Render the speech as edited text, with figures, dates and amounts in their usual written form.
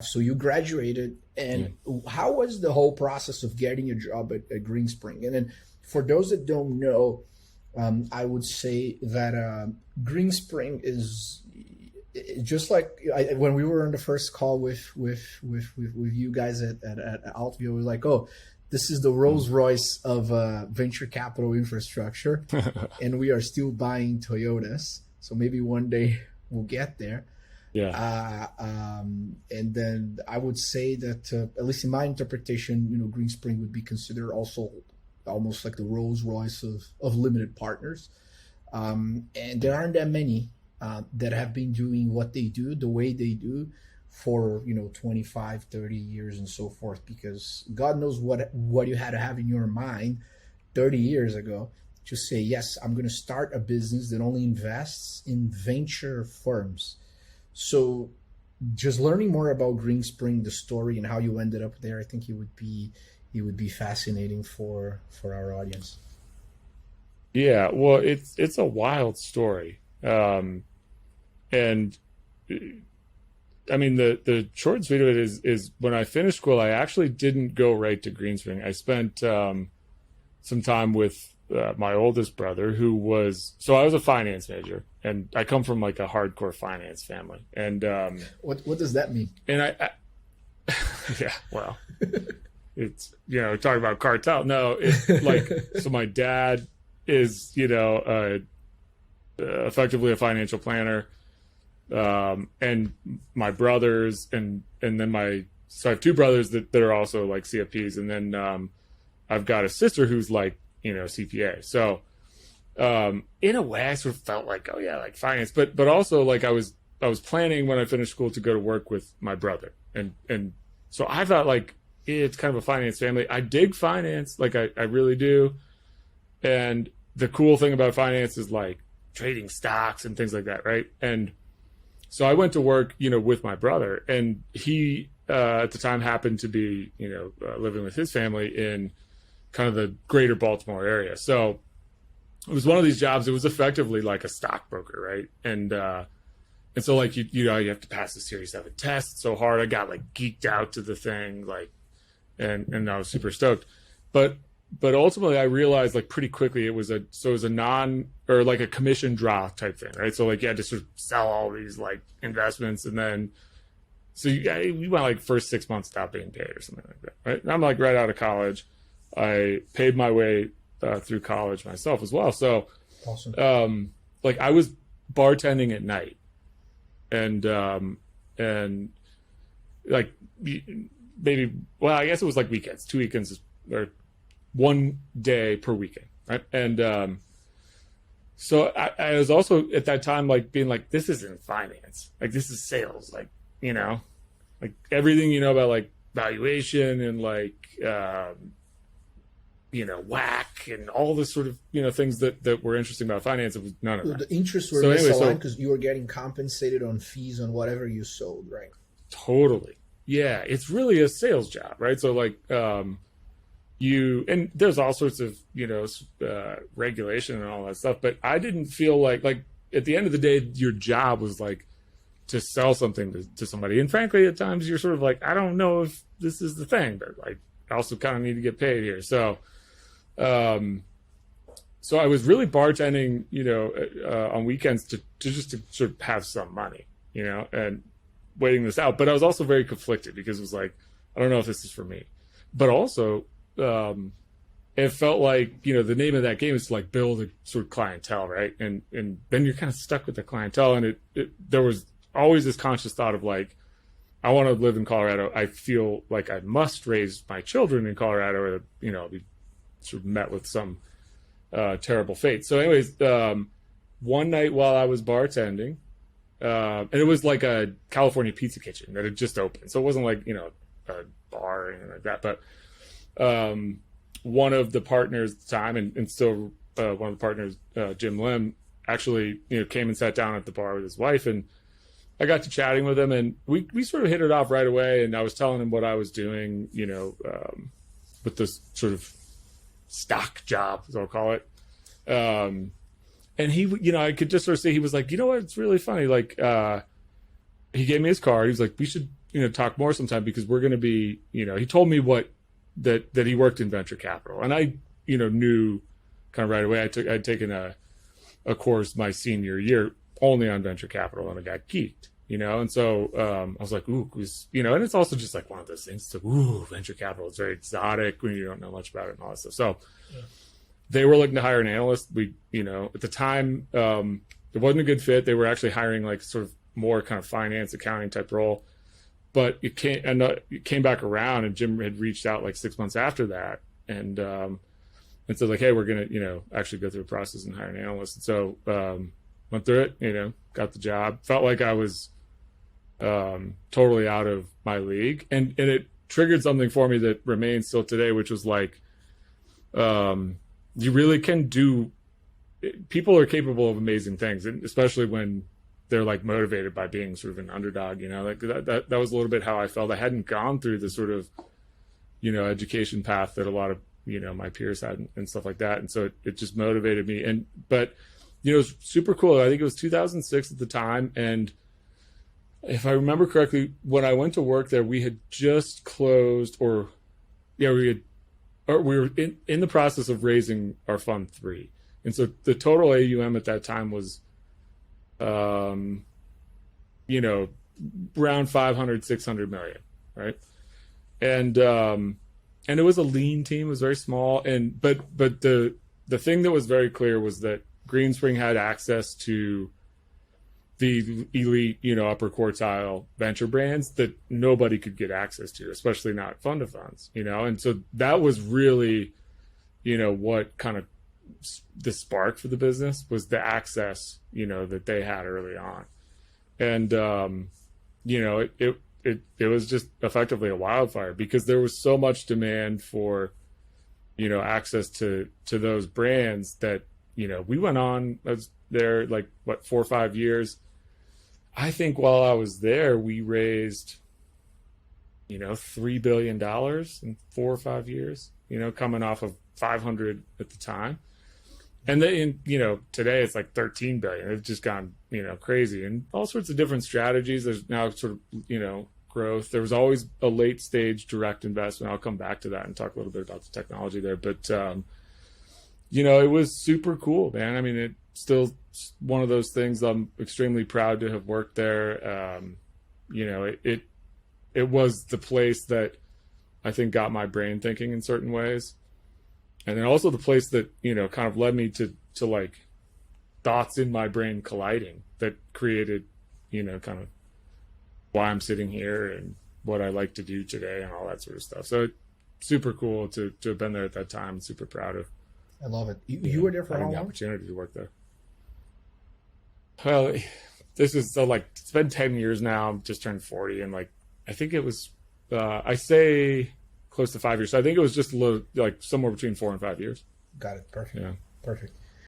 So you graduated, and how was the whole process of getting a job at Greenspring? And then for those that don't know, I would say that Greenspring is just like when we were on the first call with you guys at Altview, we were like, oh, this is the Rolls Royce of venture capital infrastructure, and we are still buying Toyotas. So maybe one day we'll get there. Yeah. And then I would say that, at least in my interpretation, Greenspring would be considered also almost like the Rolls Royce of limited partners. And there aren't that many that have been doing what they do, the way they do for, 25, 30 years and so forth, because God knows what you had to have in your mind 30 years ago to say, yes, I'm going to start a business that only invests in venture firms. So just learning more about Greenspring, the story and how you ended up there, I think it would be fascinating for our audience. Yeah, well, it's a wild story. And I mean, the short and sweet of it is when I finished school, I actually didn't go right to Greenspring. I spent some time with my oldest brother, so I was a finance major, and I come from like a hardcore finance family. And what does that mean? And I yeah, well, it's talking about cartel. No, it's like so my dad is effectively a financial planner, and my brothers and then so I have two brothers that are also like CFPs, and then I've got a sister who's like CPA. So in a way I sort of felt like, oh yeah, like finance, but also like I was planning when I finished school to go to work with my brother, and so I thought like it's kind of a finance family. I dig finance, like I really do, and the cool thing about finance is like trading stocks and things like that, right? And so I went to work with my brother, and he at the time happened to be living with his family in kind of the greater Baltimore area. So it was one of these jobs. It was effectively like a stockbroker, right? And so like you have to pass the Series 7 test. It's so hard. I got like geeked out to the thing, like, and I was super stoked. But ultimately I realized like pretty quickly it was a like a commission draw type thing, right? So like you had to sort of sell all these like investments, and then we went like first 6 months without being paid or something like that, right? And I'm like right out of college. I paid my way through college myself as well. So, awesome. Like I was bartending at night, and like maybe, well, I guess it was like weekends, 2 weekends or 1 day per weekend, right? And so I was also at that time like being like, this isn't finance, like this is sales, like like everything about like valuation and like whack and all this sort of things that were interesting about finance. It was none of that. The interests were misaligned because you were getting compensated on fees on whatever you sold, right? Totally. Yeah, it's really a sales job, right? So like and there's all sorts of regulation and all that stuff, but I didn't feel like at the end of the day your job was like to sell something to somebody. And frankly, at times you're sort of like, I don't know if this is the thing, but like I also kind of need to get paid here. So so I was really bartending on weekends to just to sort of have some money, and waiting this out. But I was also very conflicted because it was like, I don't know if this is for me, but also it felt like the name of that game is to like build a sort of clientele, right? And then you're kind of stuck with the clientele, and there was always this conscious thought of like, I want to live in Colorado. I feel like I must raise my children in Colorado, or I'll be sort of met with some terrible fate. So anyways, one night while I was bartending, and it was like a California pizza kitchen that had just opened, so it wasn't like a bar or anything like that, but one of the partners at the time, and still one of the partners, Jim Lim, actually came and sat down at the bar with his wife, and I got to chatting with him, and we sort of hit it off right away. And I was telling him what I was doing, with this sort of stock job, as I'll call it. And he, I could just sort of say, he was like, what, it's really funny. Like, he gave me his card. He was like, we should talk more sometime because we're going to be, he told me that he worked in venture capital, and I, knew kind of right away. I'd taken a course my senior year only on venture capital, and I got geeked, and so I was like, ooh, and it's also just like one of those things to, ooh, venture capital is very exotic when you don't know much about it and all that stuff. So they were looking to hire an analyst. We, at the time, it wasn't a good fit. They were actually hiring like sort of more kind of finance, accounting type role. But it came back around, and Jim had reached out like 6 months after that, and said like, hey, we're gonna actually go through a process and hire an analyst. And so went through it, got the job. Felt like I was totally out of my league, and it triggered something for me that remains still today, which was like, you really can do. People are capable of amazing things, and especially when they're like motivated by being sort of an underdog, like that was a little bit how I felt. I hadn't gone through the sort of, education path that a lot of, my peers had and stuff like that. And so it just motivated me. But it was super cool. I think it was 2006 at the time. And if I remember correctly, when I went to work there, we had just closed we were in the process of raising our fund 3. And so the total AUM at that time was, around 500, 600 million. Right. And it was a lean team. It was very small. But the thing that was very clear was that Greenspring had access to the elite, upper quartile venture brands that nobody could get access to, especially not fund of funds, and so that was really, what kind of the spark for the business was the access, that they had early on. And, it was just effectively a wildfire because there was so much demand for, access to those brands that, we went on, I was there like 4 or 5 years. I think while I was there, we raised, $3 billion in 4 or 5 years, coming off of 500 at the time. And then, today it's like 13 billion. It's just gone, crazy, and all sorts of different strategies. There's now sort of, growth. There was always a late stage direct investment. I'll come back to that and talk a little bit about the technology there. But, it was super cool, man. I mean, it's still one of those things I'm extremely proud to have worked there. It was the place that I think got my brain thinking in certain ways. And then also the place that, kind of led me to like thoughts in my brain colliding that created, kind of why I'm sitting here and what I like to do today and all that sort of stuff. So super cool to have been there at that time. Super proud of. I love it. You were there for how long? The opportunity to work there. Well, this is so like, it's been 10 years now. I'm just turned 40. And like, I think it was, I say close to 5 years. So I think it was just a little, like somewhere between 4 and 5 years. Got it. Perfect. Yeah. Perfect.